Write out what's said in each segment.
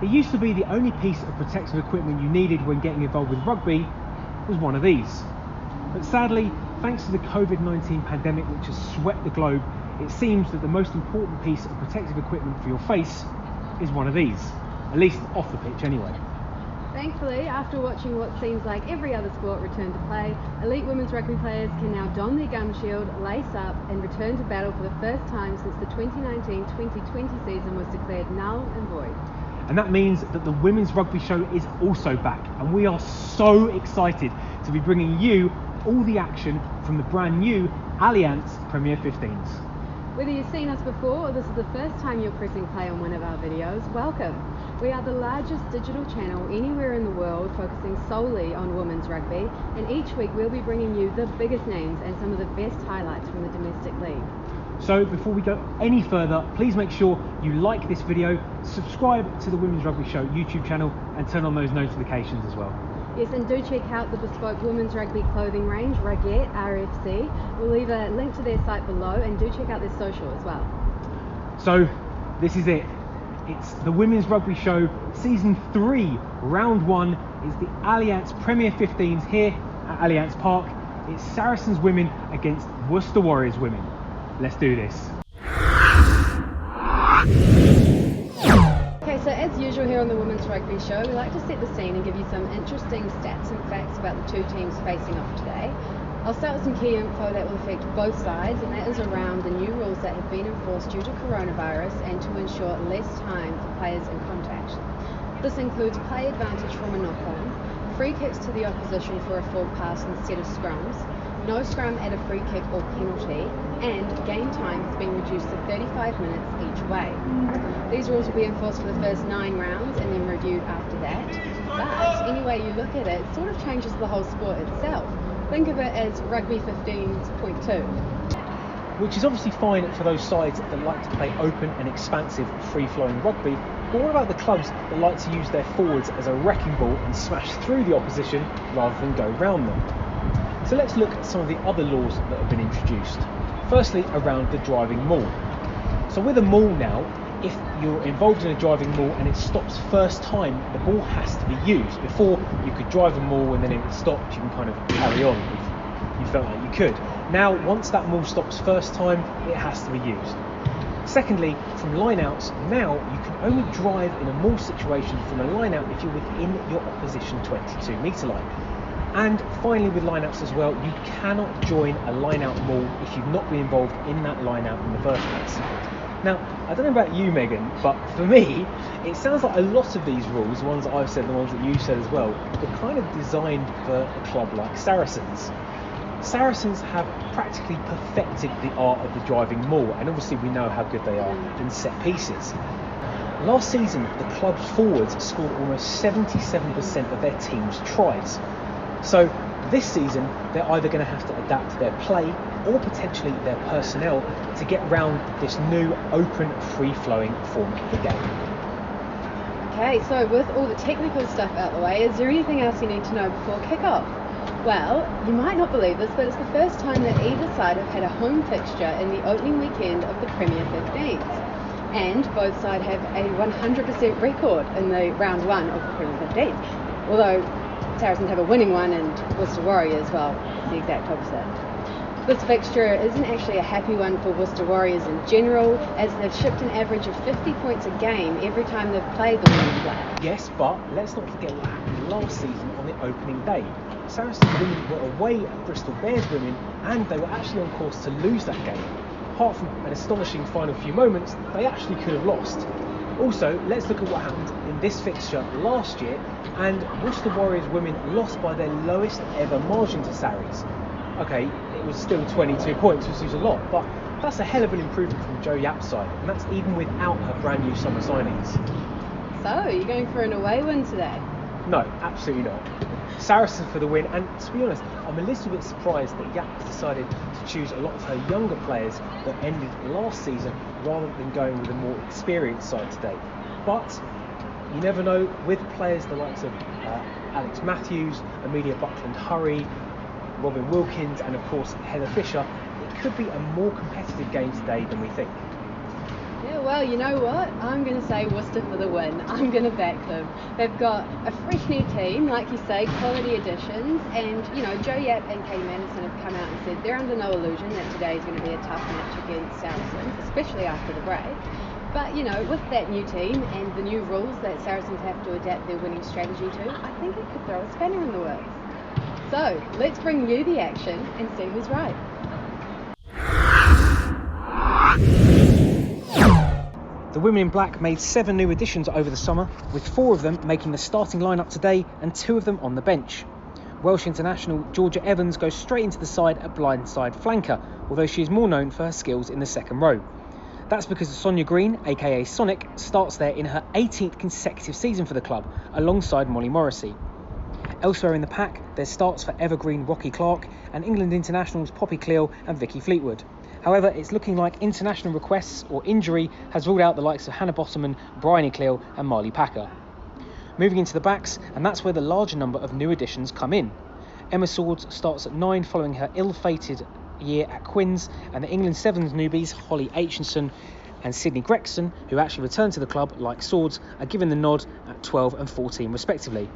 It used to be the only piece of protective equipment you needed when getting involved with rugby was one of these. But sadly, thanks to the COVID-19 pandemic which has swept the globe, it seems that the most important piece of protective equipment for your face is one of these, at least off the pitch anyway. Thankfully, after watching what seems like every other sport return to play, elite women's rugby players can now don their gum shield, lace up and return to battle for the first time since the 2019-2020 season was declared null and void. And that means that the Women's Rugby Show is also back, and we are so excited to be bringing you all the action from the brand new Allianz Premier 15s. Whether you've seen us before or this is the first time you're pressing play on one of our videos, welcome. We are the largest digital channel anywhere in the world focusing solely on women's rugby, and each week we'll be bringing you the biggest names and some of the best highlights from the domestic league. So before we go any further, please make sure you like this video, subscribe to the Women's Rugby Show YouTube channel and turn on those notifications as well. Yes, and do check out the bespoke women's rugby clothing range, Rugby RFC. We'll leave a link to their site below, and do check out their social as well. So this is it. It's the Women's Rugby Show Season 3, Round 1. It's the Allianz Premier 15s here at Allianz Park. It's Saracens women against Worcester Warriors women. Let's do this. Okay, so as usual here on the Women's Rugby Show, we like to set the scene and give you some interesting stats and facts about the two teams facing off today. I'll start with some key info that will affect both sides, and that is around the new rules that have been enforced due to coronavirus and to ensure less time for players in contact. This includes play advantage from a knock-on, free kicks to the opposition for a forward pass instead of scrums, no scrum at a free kick or penalty, and game time has been reduced to 35 minutes each way. These rules will be enforced for the first 9 rounds and then reviewed after that. But any way you look at it, it sort of changes the whole sport itself. Think of it as Rugby 15.2. Which is obviously fine for those sides that like to play open and expansive free-flowing rugby, but what about the clubs that like to use their forwards as a wrecking ball and smash through the opposition rather than go round them? So let's look at some of the other laws that have been introduced. Firstly, around the driving maul. So with a maul now, if you're involved in a driving maul and it stops first time, the ball has to be used. Before, you could drive a maul and then if it stopped, you can kind of carry on if you felt like you could. Now, once that maul stops first time, it has to be used. Secondly, from line-outs, now you can only drive in a maul situation from a line-out if you're within your opposition 22 metre line. And finally, with line-outs as well, you cannot join a line-out maul if you've not been involved in that line-out in the first place. Now, I don't know about you, Megan, but for me, it sounds like a lot of these rules, the ones that I've said, the ones that you said as well, were kind of designed for a club like Saracens. Saracens have practically perfected the art of the driving maul, and obviously we know how good they are in set pieces. Last season, the club's forwards scored almost 77% of their team's tries. So this season, they're either going to have to adapt their play or potentially their personnel to get round this new open, free-flowing format of the game. Okay, so with all the technical stuff out the way, is there anything else you need to know before kick-off? Well, you might not believe this, but it's the first time that either side have had a home fixture in the opening weekend of the Premier 15s. And both sides have a 100% record in the round 1 of the Premier 15s. Although Saracens have a winning one and Worcester Warriors, well, it's the exact opposite. This fixture isn't actually a happy one for Worcester Warriors in general, as they've shipped an average of 50 points a game every time they've played the women's flag. Yes, but let's not forget what happened last season on the opening day. Saracens women were away at Bristol Bears women, and they were actually on course to lose that game. Apart from an astonishing final few moments, they actually could have lost. Also, let's look at what happened in this fixture last year, and Worcester Warriors women lost by their lowest ever margin to Sarries. Okay, it was still 22 points, which is a lot, but that's a hell of an improvement from Jo Yap's side, and that's even without her brand new summer signings. So, you're going for an away win today? No, absolutely not. Saracens for the win, and to be honest, I'm a little bit surprised that Yap has decided to choose a lot of her younger players that ended last season rather than going with a more experienced side today. But you never know, with players the likes of Alex Matthews, Amelia Buckland-Hurry, Robin Wilkins and of course Heather Fisher, it could be a more competitive game today than we think. Yeah, well, you know what? I'm going to say Worcester for the win. I'm going to back them. They've got a fresh new team, like you say, quality additions, and, Joe Yap and Katie Madison have come out and said they're under no illusion that today is going to be a tough match against Saracens, especially after the break. But, with that new team and the new rules that Saracens have to adapt their winning strategy to, I think it could throw a spanner in the works. So, let's bring you the action and see who's right. The women in black made 7 new additions over the summer, with 4 of them making the starting lineup today and 2 of them on the bench. Welsh international Georgia Evans goes straight into the side at blindside flanker, although she is more known for her skills in the second row. That's because Sonia Green, aka Sonic, starts there in her 18th consecutive season for the club, alongside Molly Morrissey. Elsewhere in the pack, there's starts for evergreen Rocky Clark and England internationals Poppy Cleal and Vicky Fleetwood. However, it's looking like international requests or injury has ruled out the likes of Hannah Bottoman, Bryony Cleal and Marley Packer. Moving into the backs, and that's where the larger number of new additions come in. Emma Swords starts at 9 following her ill-fated year at Quins, and the England Sevens newbies Holly Aitchison and Sydney Gregson, who actually returned to the club like Swords, are given the nod at 12 and 14 respectively.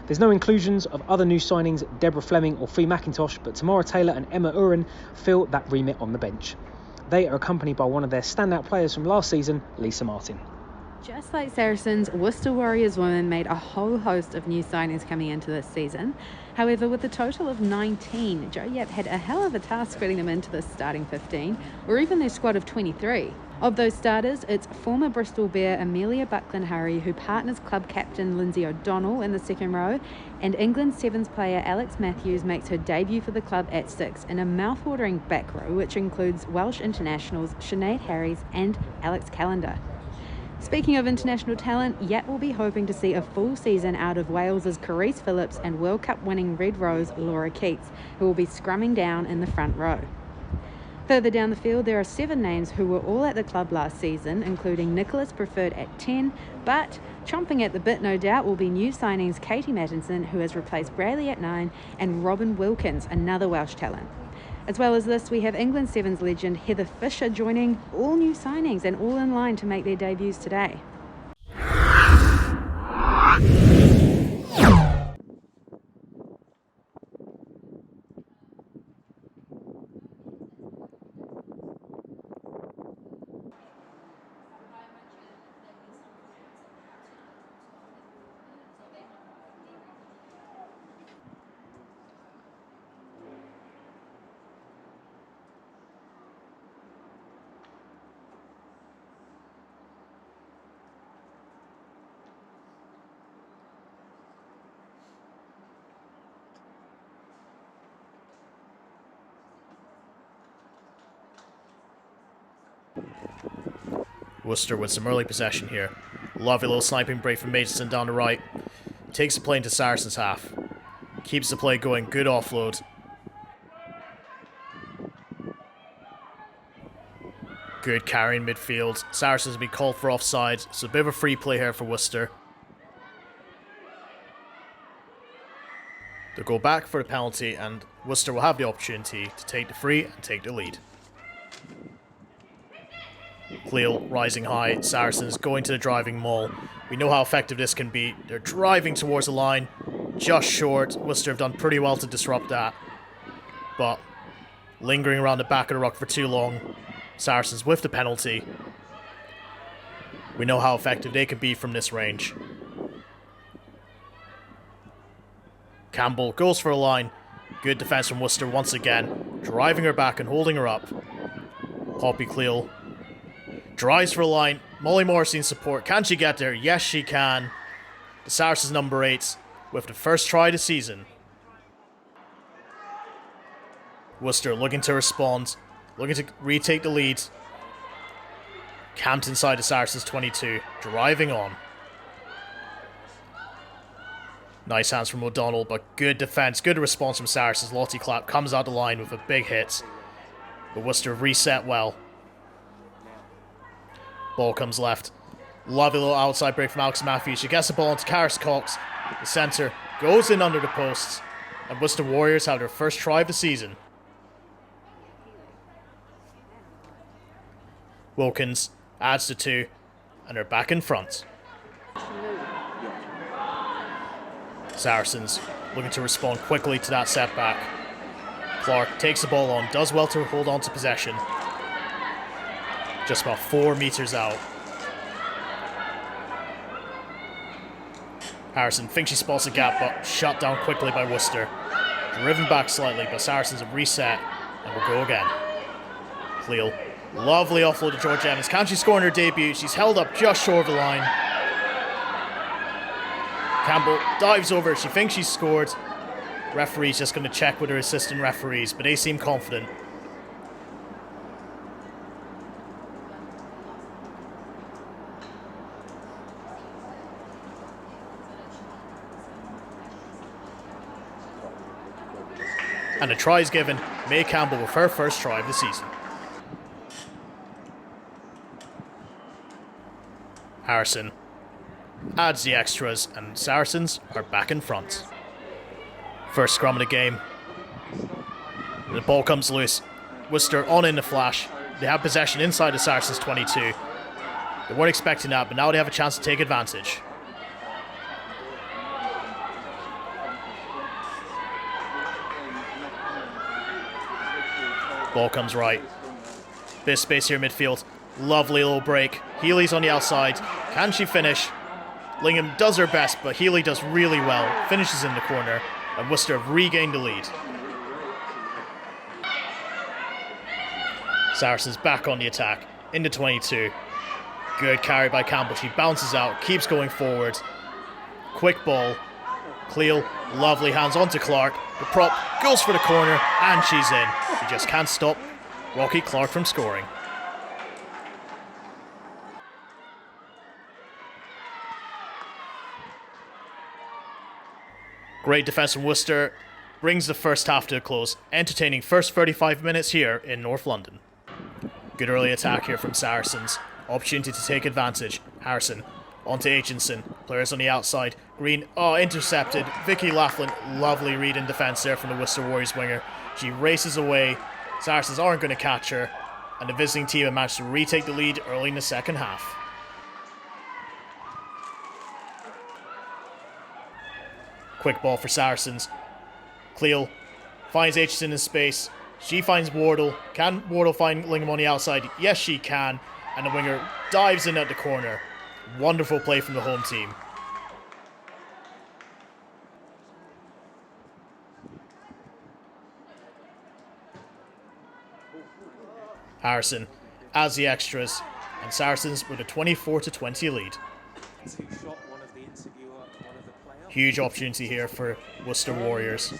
There's no inclusions of other new signings, Deborah Fleming or Fee McIntosh, but Tamara Taylor and Emma Uren fill that remit on the bench. They are accompanied by one of their standout players from last season, Lisa Martin. Just like Saracens, Worcester Warriors women made a whole host of new signings coming into this season. However, with a total of 19, Joe Yap had a hell of a task fitting them into the starting 15, or even their squad of 23. Of those starters, it's former Bristol Bear Amelia Buckland-Hurry who partners club captain Lindsay O'Donnell in the second row, and England Sevens player Alex Matthews makes her debut for the club at 6 in a mouth-watering back row, which includes Welsh internationals Sinead Harries and Alex Callender. Speaking of international talent, Yap will be hoping to see a full season out of Wales's Carice Phillips and World Cup winning Red Rose Laura Keats, who will be scrumming down in the front row. Further down the field, there are 7 names who were all at the club last season, including Nicholas Preferred at 10, but chomping at the bit, no doubt, will be new signings Katie Mattinson, who has replaced Bradley at 9, and Robin Wilkins, another Welsh talent. As well as this, we have England Sevens legend Heather Fisher joining, all new signings and all in line to make their debuts today. Worcester with some early possession here. Lovely little sniping break from Maidstone down the right. Takes the play into Saracens half. Keeps the play going, good offload. Good carry in midfield. Saracens will be called for offside, so a bit of a free play here for Worcester. They'll go back for the penalty, and Worcester will have the opportunity to take the free and take the lead. Cleal rising high, Saracens going to the driving maul. We know how effective this can be. They're driving towards the line, just short. Worcester have done pretty well to disrupt that, but lingering around the back of the ruck for too long. Saracens with the penalty. We know how effective they can be from this range. Campbell goes for a line. Good defense from Worcester once again, driving her back and holding her up. Poppy Cleal drives for a line. Molly Morrissey in support. Can she get there? Yes, she can. The Saracens number 8 with the first try of the season. Worcester looking to respond, looking to retake the lead. Camped inside the Saracens 22, driving on. Nice hands from O'Donnell, but good defense, good response from Saracens. Lottie Clapp comes out the line with a big hit, but Worcester reset well. Ball comes left. Lovely little outside break from Alex Matthews. She gets the ball into Karis Cox. The centre goes in under the posts, and Worcester Warriors have their first try of the season. Wilkins Adds to 2, and are back in front. Saracens looking to respond quickly to that setback. Clark takes the ball on, does well to hold on to possession. Just about 4 meters out. Harrison thinks she spots a gap, but shut down quickly by Worcester. Driven back slightly, but Saracens have reset and will go again. Cleel, lovely offload to George Evans. Can she score in her debut? She's held up just short of the line. Campbell dives over. She thinks she's scored. Referee's just going to check with her assistant referees, but they seem confident. And a try is given. May Campbell with her first try of the season. Harrison adds the extras, and Saracens are back in front. First scrum of the game. The ball comes loose. Worcester on in the flash. They have possession inside the Saracens 22. They weren't expecting that, but now they have a chance to take advantage. Ball comes right. Bit of space here midfield. Lovely little break. Healy's on the outside. Can she finish? Lingham does her best, but Healy does really well. Finishes in the corner, and Worcester have regained the lead. Saracens back on the attack. Into 22. Good carry by Campbell. She bounces out, keeps going forward. Quick ball. Cleel, lovely hands onto Clark. The prop goes for the corner, and she's in. She just can't stop Rocky Clark from scoring. Great defence from Worcester brings the first half to a close. Entertaining first 35 minutes here in North London. Good early attack here from Saracens. Opportunity to take advantage. Harrison onto Aitchison. Players on the outside. Green, intercepted. Vicky Laughlin, lovely read in defence there from the Worcester Warriors winger. She races away. Saracens aren't going to catch her. And the visiting team have managed to retake the lead early in the second half. Quick ball for Saracens. Cleel finds Aitchison in space. She finds Wardle. Can Wardle find Lingham on the outside? Yes, she can. And the winger dives in at the corner. Wonderful play from the home team. Harrison adds the extras, and Saracens with a 24-20 lead. Huge opportunity here for Worcester Warriors.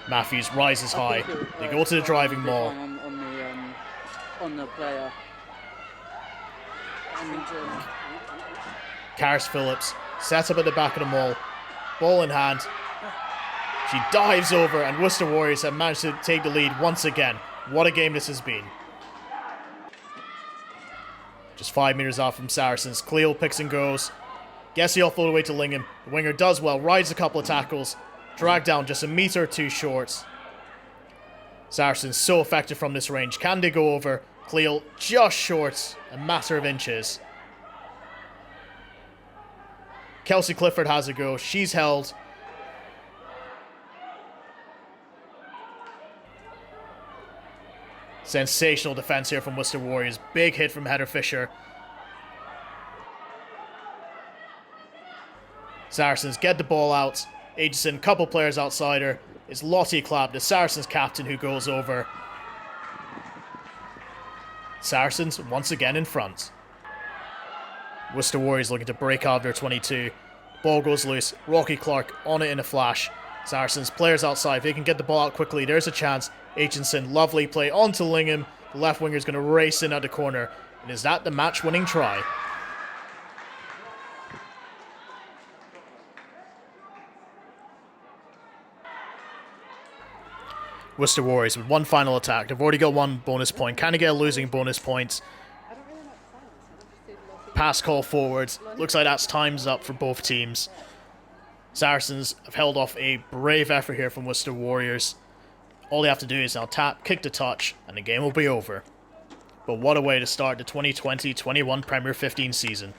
Matthews rises high. They go to the driving maul. On the player. Karis Phillips sets up at the back of the maul. Ball in hand. She dives over, and Worcester Warriors have managed to take the lead once again. What a game this has been. Just 5 meters off from Saracens. Cleo picks and goes. Gets the offload away to Lingham. The winger does well, rides a couple of tackles. Dragged down just a meter or two short. Saracens so effective from this range. Can they go over? Cleo just short, a matter of inches. Kelsey Clifford has a go. She's held. Sensational defense here from Worcester Warriors. Big hit from Heather Fisher. Saracens get the ball out. Aitchison, couple players outside her. It's Lottie Clapp, the Saracens captain, who goes over. Saracens once again in front. Worcester Warriors looking to break out of their 22. Ball goes loose. Rocky Clark on it in a flash. Saracens players outside. If they can get the ball out quickly, there's a chance. Aitchison, lovely play onto Lingham. The left winger is going to race in at the corner. And is that the match-winning try? Worcester Warriors with one final attack. They've already got one bonus point. Can they get a losing bonus point? Pass call forward. Looks like that's time's up for both teams. Saracens have held off a brave effort here from Worcester Warriors. All they have to do is now tap, kick the touch, and the game will be over. But what a way to start the 2020-21 Premier 15 season.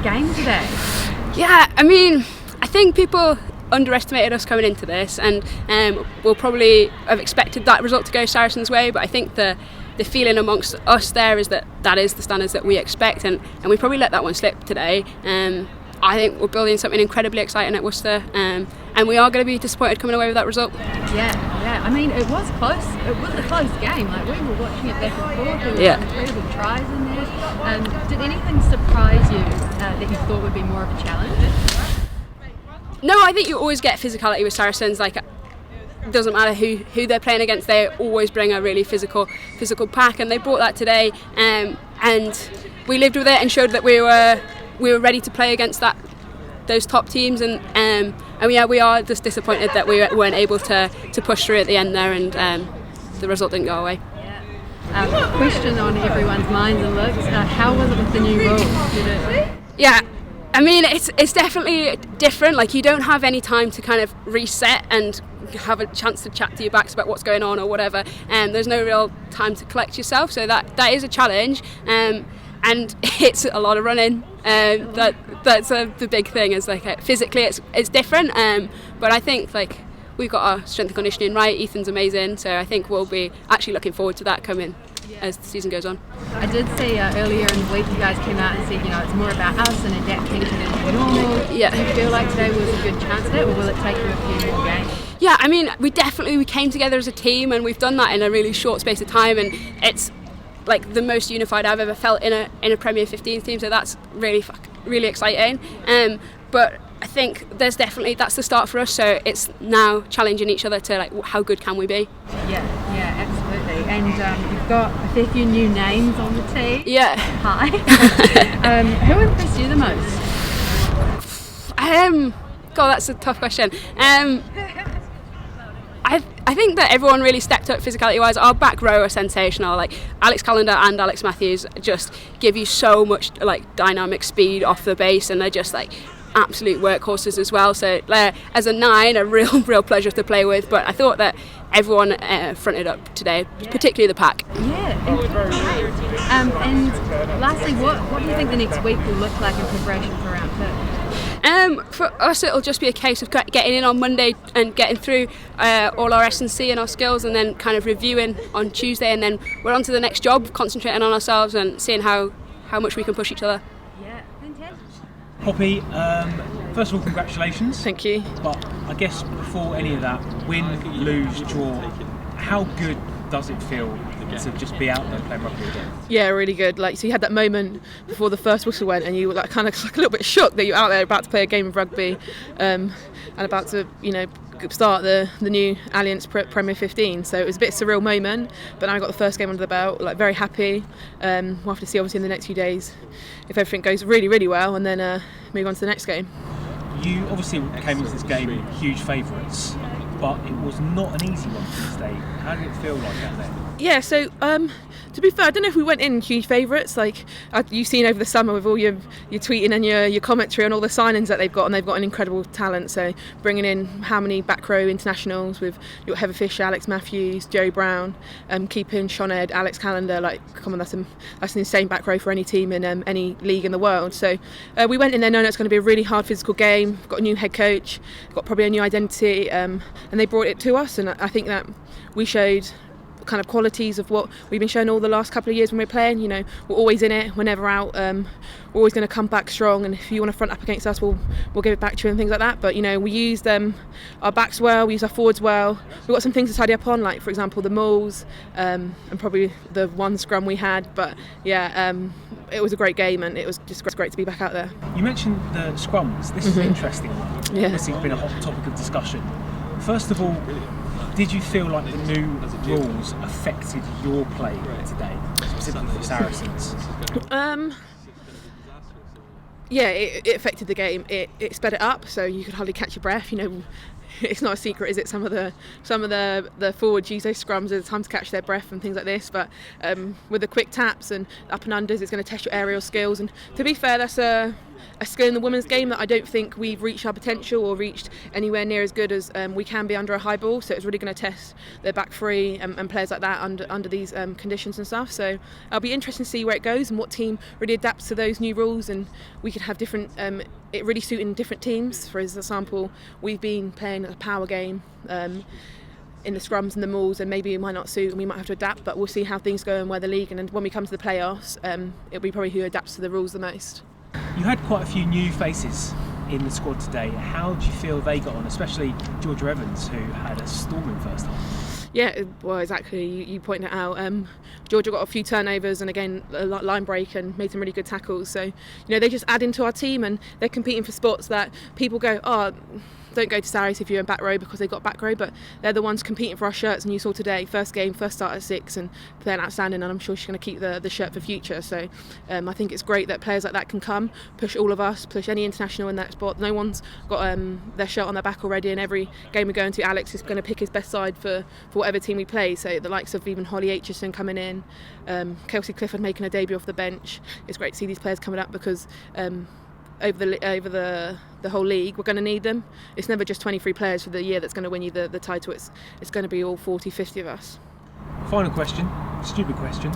Game today. Yeah, I mean, I think people underestimated us coming into this, and we'll probably have expected that result to go Saracens' way, but I think the feeling amongst us there is that is the standards that we expect, and we probably let that one slip today. I think we're building something incredibly exciting at Worcester, and we are going to be disappointed coming away with that result. Yeah. I mean, it was close. It was a close game. Like, we were watching it back and forth. There were some incredible tries in there. Did anything surprise you that you thought would be more of a challenge? No, I think you always get physicality with Saracens. Like, it doesn't matter who they're playing against, they always bring a really physical pack, and they brought that today. And we lived with it and showed that we were ready to play against those top teams, and we are just disappointed that we weren't able to push through at the end there, and the result didn't go away. Question on everyone's minds and lips: how was it with the new rules? Yeah, I mean, it's definitely different. Like, you don't have any time to kind of reset and have a chance to chat to your backs about what's going on or whatever, and there's no real time to collect yourself, so that is a challenge. And it's a lot of running. That's the big thing. Is like, physically it's different, but I think like we've got our strength and conditioning right. Ethan's amazing, so I think we'll be actually looking forward to that coming as the season goes on. I did see earlier in the week you guys came out and said, it's more about us and adapting to the new normal. Yeah. Do you feel like today was a good chance at it, or will it take you a few more games? Yeah, I mean, we came together as a team, and we've done that in a really short space of time, and it's like the most unified I've ever felt in a Premier 15 team, so that's really exciting. But I think that's the start for us, so it's now challenging each other to like, how good can we be? Yeah, absolutely. And you've got a fair few new names on the team. Yeah. Hi. Who impressed you the most? God, that's a tough question. I think that everyone really stepped up physicality-wise. Our back row are sensational. Like, Alex Callender and Alex Matthews just give you so much like dynamic speed off the base, and they're just like absolute workhorses as well. So as a 9, a real pleasure to play with. But I thought that everyone fronted up today, particularly the pack. Yeah. And lastly, what do you think the next week will look like in preparation for round 2? For us, it'll just be a case of getting in on Monday and getting through all our S&C and our skills, and then kind of reviewing on Tuesday, and then we're on to the next job, concentrating on ourselves and seeing how much we can push each other. Yeah, fantastic. Poppy, first of all, congratulations. Thank you. But I guess before any of that, win, lose, draw, how good does it feel to just be out there playing rugby again? Yeah, really good. Like, so you had that moment before the first whistle went, and you were like kind of like a little bit shocked that you're out there about to play a game of rugby, and about to start the new Alliance Premier 15. So it was a bit surreal moment, but now I got the first game under the belt. Like, very happy. We'll have to see obviously in the next few days if everything goes really well, and then move on to the next game. You obviously came into this game huge favourites, but it was not an easy one for this day. How did it feel like out there? Yeah, so to be fair, I don't know if we went in huge favourites. Like, you've seen over the summer with all your tweeting and your commentary on all the signings that they've got, and they've got an incredible talent. So bringing in how many back row internationals with your Heather Fisher, Alex Matthews, Joe Brown, keeping Sean Ed, Alex Callender. Like, come on, that's an insane back row for any team in any league in the world. So we went in there knowing it's going to be a really hard physical game. We've got a new head coach, got probably a new identity, and they brought it to us. And I think that we showed kind of qualities of what we've been showing all the last couple of years when we're playing. We're always in it, we're never out, we're always going to come back strong, and if you want to front up against us, we'll give it back to you and things like that. But we used our backs well, we used our forwards well. We've got some things to tidy up on, like for example the mauls, and probably the one scrum we had. But yeah, it was a great game, and it was just great to be back out there. You mentioned the scrums. This is an interesting one. Yeah. Obviously it's been a hot topic of discussion. First of all, did you feel like the new rules affected your play today, specifically for Saracens? Yeah, it affected the game. It sped it up, so you could hardly catch your breath. it's not a secret, is it? Some of the forwards use those scrums as time to catch their breath and things like this. But with the quick taps and up and unders, it's going to test your aerial skills. And to be fair, that's a skill in the women's game that I don't think we've reached our potential or reached anywhere near as good as we can be under a high ball. So it's really going to test their back three and players like that under these conditions and stuff. So it'll be interesting to see where it goes and what team really adapts to those new rules. And we could have different, it really suiting different teams. For example, we've been playing a power game in the scrums and the mauls, and maybe it might not suit and we might have to adapt, but we'll see how things go and where the league, and when we come to the playoffs, it'll be probably who adapts to the rules the most. You had quite a few new faces in the squad today. How do you feel they got on, especially Georgia Evans, who had a storming first half? Yeah, well, exactly. You pointed it out. Georgia got a few turnovers and again a line break and made some really good tackles. So, they just add into our team and they're competing for spots that people go, oh, don't go to Saracens if you're in back row because they've got back row, but they're the ones competing for our shirts. And you saw today, first game, first start at 6 and playing outstanding, and I'm sure she's going to keep the shirt for future. So I think it's great that players like that can come, push all of us, push any international in that spot. No one's got their shirt on their back already, and every game we go into, Alex is going to pick his best side for whatever team we play. So the likes of even Holly Aitchison coming in, Kelsey Clifford making a debut off the bench. It's great to see these players coming up because over the whole league, we're going to need them. It's never just 23 players for the year that's going to win you the title. It's going to be all 40, 50 of us. Final question, stupid question.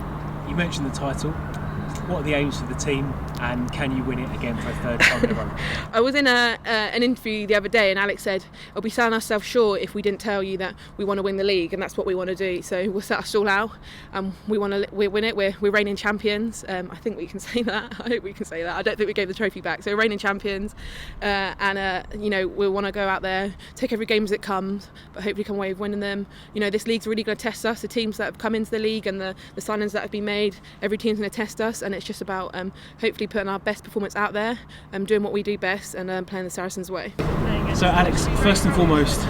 You mentioned the title. What are the aims for the team, and can you win it again for a third time in a row? I was in an interview the other day, and Alex said, "I'll be selling ourselves short if we didn't tell you that we want to win the league, and that's what we want to do. So we'll set our stall out. We win it. We're reigning champions. I think we can say that. I hope we can say that. I don't think we gave the trophy back. So we're reigning champions, and we want to go out there, take every game as it comes, but hopefully come away with winning them. This league's really going to test us. The teams that have come into the league and the signings that have been made, every team's going to test us, and it's just about hopefully putting our best performance out there, doing what we do best, and playing the Saracens' way." So Alex, first and foremost,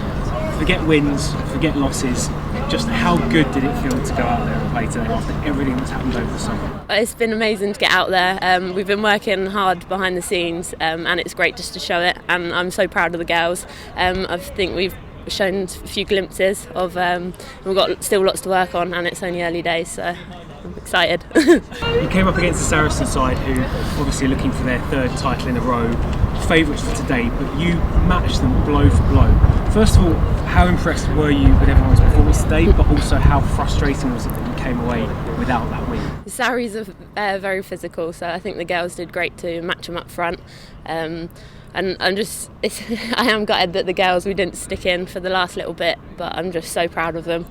forget wins, forget losses, just how good did it feel to go out there and play today after everything that's happened over the summer? It's been amazing to get out there. We've been working hard behind the scenes, and it's great just to show it, and I'm so proud of the girls. I think we've shown a few glimpses of we've got still lots to work on, and it's only early days, so I'm excited. You came up against the Saracens side, who obviously are looking for their third title in a row, favourites for today, but you matched them blow for blow. First of all, how impressed were you with everyone's performance today, but also how frustrating was it that you came away without that win? The Sarries are very physical, so I think the girls did great to match them up front. And I'm just, I am gutted that the girls, we didn't stick in for the last little bit, but I'm just so proud of them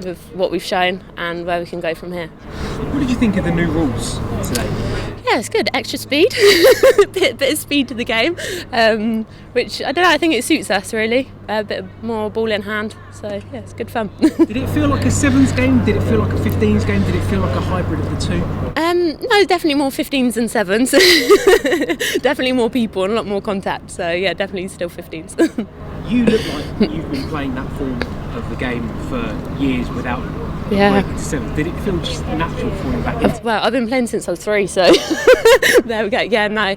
with what we've shown and where we can go from here. What did you think of the new rules today? Yeah, it's good. Extra speed, bit of speed to the game, which I don't know. I think it suits us really. A bit more ball in hand, so yeah, it's good fun. Did it feel like a sevens game? Did it feel like a 15s game? Did it feel like a hybrid of the two? No, definitely more 15s than 7s. Definitely more people and a lot more contact. So yeah, definitely still 15s. You look like you've been playing that form of the game for years without. Yeah. Did it feel just natural for you back in? Well, I've been playing since I was 3, so there we go. Yeah, no,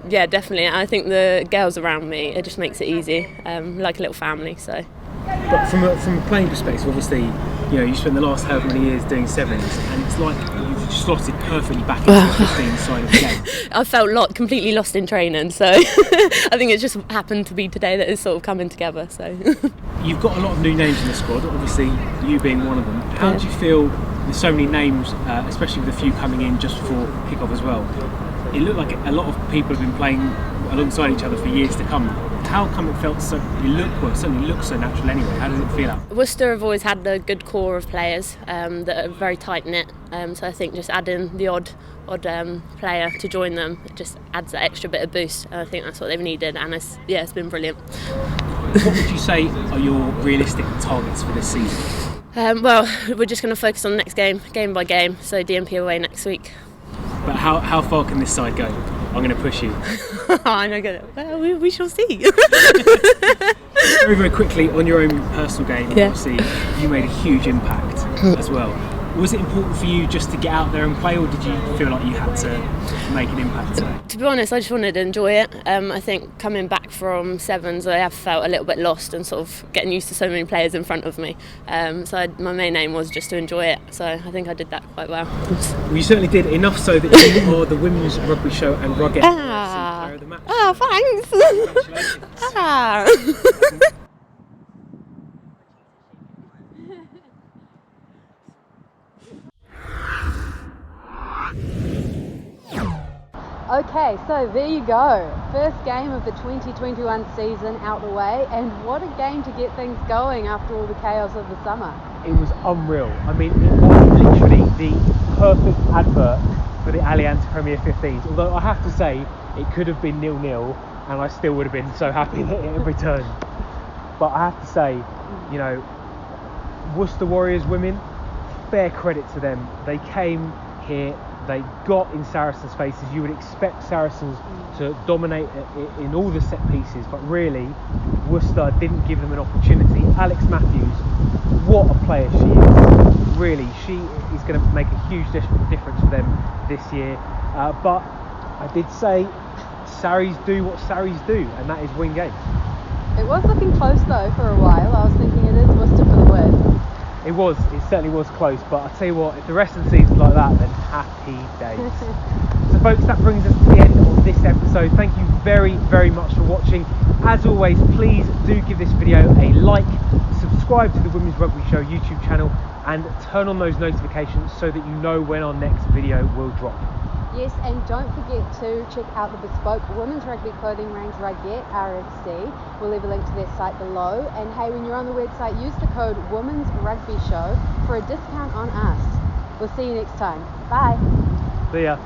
yeah, definitely. I think the girls around me, it just makes it easy, like a little family. So. But from a playing perspective, obviously, you spent the last however many years doing 7s, and it's like you've slotted perfectly back into the 15 side of the game. I felt completely lost in training, so I think it just happened to be today that it's sort of coming together. So you've got a lot of new names in the squad, obviously you being one of them. How do you feel with so many names, especially with a few coming in just before kick-off as well? It looked like a lot of people have been playing alongside each other for years to come. How come it felt so? It certainly looks so natural anyway. How does it feel out? Worcester have always had a good core of players that are very tight knit. So I think just adding the odd player to join them, it just adds that extra bit of boost. And I think that's what they've needed, and it's been brilliant. What would you say are your realistic targets for this season? Well, we're just going to focus on the next game by game. So DMP away next week. But how far can this side go? I'm going to push you. I'm not going to. Well, we shall see. Very, very quickly, on your own personal game, obviously, you made a huge impact as well. Was it important for you just to get out there and play, or did you feel like you had to make an impact today? To be honest, I just wanted to enjoy it. I think coming back from sevens, I have felt a little bit lost and sort of getting used to so many players in front of me. My main aim was just to enjoy it. So I think I did that quite well. Well, you certainly did, enough so that you are the Women's Rugby Show and Rugby Player of the Match. Oh, thanks. Congratulations. Okay, so there you go. First game of the 2021 season out the way, and what a game to get things going after all the chaos of the summer. It was unreal. I mean, it was literally the perfect advert for the Allianz Premier 15s. Although I have to say, it could have been 0-0, and I still would have been so happy that it had returned. But I have to say, you know, Worcester Warriors women, fair credit to them. They came here, they got in Saracens' faces. You would expect Saracens to dominate in all the set pieces, but really, Worcester didn't give them an opportunity. Alex Matthews, what a player she is. Really, she is going to make a huge difference for them this year. But I did say, Sarries do what Sarries do, and that is win games. It was looking close though for a while. I was thinking it is Worcester for the win. It certainly was close, but I'll tell you what, if the rest of the season's like that, then happy days. So folks, that brings us to the end of this episode. Thank you very, very much for watching. As always, please do give this video a like, subscribe to the Women's Rugby Show YouTube channel, and turn on those notifications so that you know when our next video will drop. Yes, and don't forget to check out the bespoke women's rugby clothing range Rugby RFC. We'll leave a link to their site below. And hey, when you're on the website, use the code Women's Rugby Show for a discount on us. We'll see you next time. Bye. See ya.